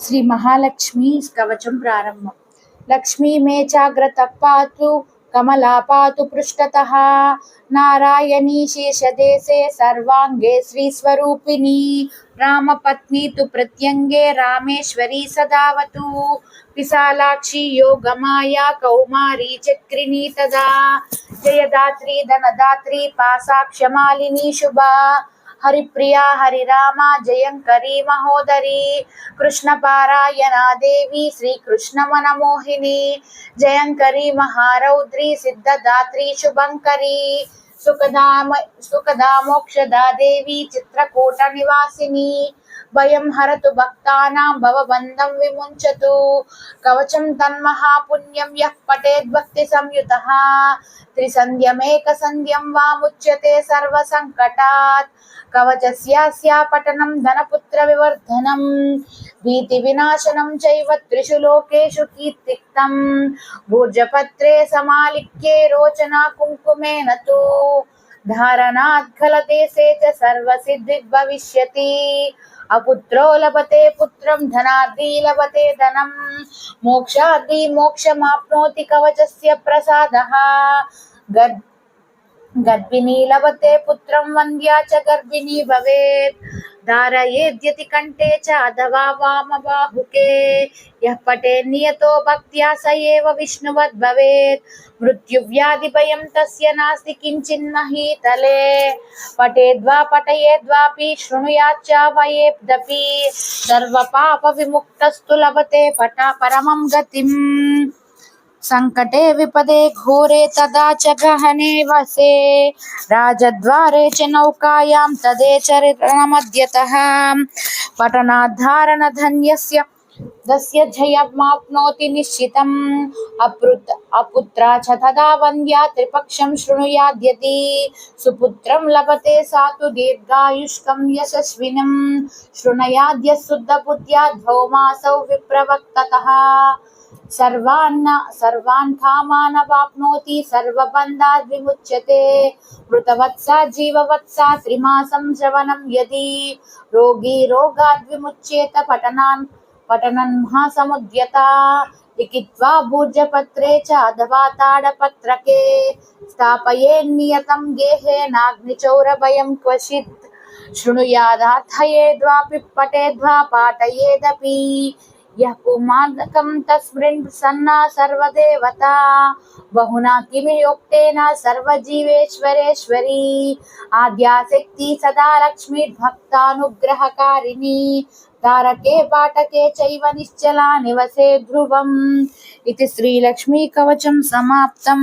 శ్రీ మహాలక్ష్మి కవచం ప్రారంభం. లక్ష్మీ మే జాగ్రత్త పాతు కమలా పాతు పృష్ఠతః నారాయణీ శేషదేశే సర్వాంగే శ్రీస్వరూపిణి రామపత్ని తు ప్రత్యంగే రామేశ్వరీ సదావతు విశాలాక్షి యోగమాయా కౌమారీ చక్రిణీ తదా జయదాత్రి ధనదాత్రి పాసాక్షమాలిని శుభా హరిప్రియా హరిరామ జయంకరీ మహోదరి కృష్ణపారాయణా దేవి శ్రీకృష్ణ మనమోహిని జయంకరీ మహారౌద్రి సిద్ధదాత్రి శుభంకరీ సుఖదా మోక్షదా దేవి చిత్రకూట నివాసిని భయం హరతు భక్తానాం భవబంధం విముంచతు కవచం తన్మహాపుణ్యం యః పఠేద్భక్తి సంయుతః త్రిసంధ్యమేక సంధ్యం వా ముచ్యతే సర్వసంకటాత్ కవచస్యాస్య పఠనం ధనపుత్ర వివర్ధనం భీతి వినాశనం చైవ త్రిషు లోకేషు కీర్తిక్తం భూర్జపత్రే సమాలిక్యే రోచనా కుంకుమేన తు ధారణాత్ ఖలదేశే చ సర్వసిద్ధిర్భవిష్యతి అపుత్రో లభతే పుత్రం ధనార్థీ లభతే ధనం మోక్షార్థీ మోక్షమాప్నోతి కవచస్య ప్రసాదః గర్భిణీ లభతే పుత్రం వంద్యా చ గర్భిణీ భవేత్ ధారయేద్యతి కంఠే చ అథవా వామబాహుకే యః పఠేన్నియతో భక్త్యా స ఏవ విష్ణువద్ భవేత్ మృత్యువ్యాధి భయం తస్య నాస్తి కించిన్మహీతలే పఠేద్వా పఠయేద్వాపి శృణుయాచ్చ వయేదపి సర్వపాప విముక్తస్తు లభతే పరమం గతిం సంకటే విపదే ఘోరే తదా చ గహనే వసే రాజద్వారే చ నౌకాయాం తదే చరణమద్యతః పఠనాద్ధారణ ధన్యస్య దస్య జయమాప్నోతి నిశ్చితం అపుత్రా చ తదా వంద్యా త్రిపక్షం శృణుయాద్యతి సుపుత్రం లభతే సాతు దీర్ఘాయుష్కం యశస్వినం శృణుయాద్య శుద్ధబుద్ధ్యా ద్వౌమాసౌ విప్రవక్తతః సర్వాన్ కామానవాప్నోతి సర్వబంధాద్ విముచ్యతే మృతవత్సా జీవవత్సా త్రిమాసం శ్రవణం యది రోగీ రోగాద్ విముచ్యేత పఠనన్ మహాసముద్యత లిఖిత్వా భూర్జపత్రే చ అథవా తాడపత్రకే స్థాపయేన్నియతం గేహేనాగ్నిచౌరభయం క్వచిత్ శృణుయాదార్థయేద్వాపి పఠేద్వా పాఠయేదపి యః పుమాదకం తస్మృన్ సన్నా సర్వదేవతా బహునా కిమియోక్తేన సర్వజీవేశ్వరేశ్వరీ ఆద్యాశక్తి సదా లక్ష్మీర్భక్తానుగ్రహకారిణి తారకే పాఠకే చైవ నిశ్చలా నివసే ధ్రువం. ఇది శ్రీలక్ష్మీ కవచం సమాప్తం.